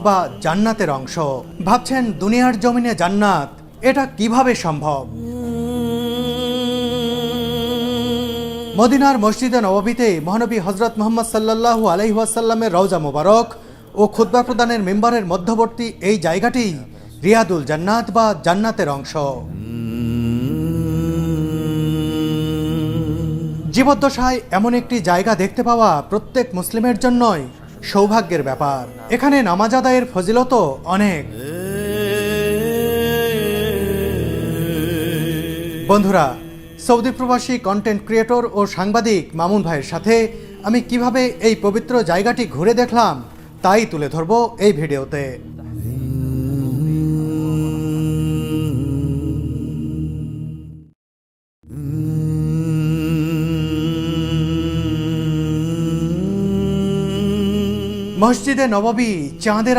বা জান্নাতের অংশ। ভাবছেন দুনিয়ার জমিনে জান্নাত, এটা কিভাবে সম্ভব? মদিনার মসজিদে নববীতে মহানবী হযরত মুহাম্মদ সাল্লাল্লাহু আলাইহি ওয়াসাল্লামের রওজা মোবারক ও খুতবা প্রদানের মিম্বারের মধ্যবর্তী এই জায়গাটি রিয়াদুল জান্নাত বা জান্নাতের অংশ। জীবদ্দশায় এমন একটি জায়গা দেখতে পাওয়া প্রত্যেক মুসলিমের জন্যই সৌভাগ্যের ব্যাপার। এখানে নামাজ আদায়ের ফজিলতও অনেক। বন্ধুরা, সৌদি প্রবাসী কন্টেন্ট ক্রিয়েটর ও সাংবাদিক মামুন ভাইয়ের সাথে আমি কিভাবে এই পবিত্র জায়গাটি ঘুরে দেখলাম তাই তুলে ধরব এই ভিডিওতে। মসজিদে নববী চাঁদের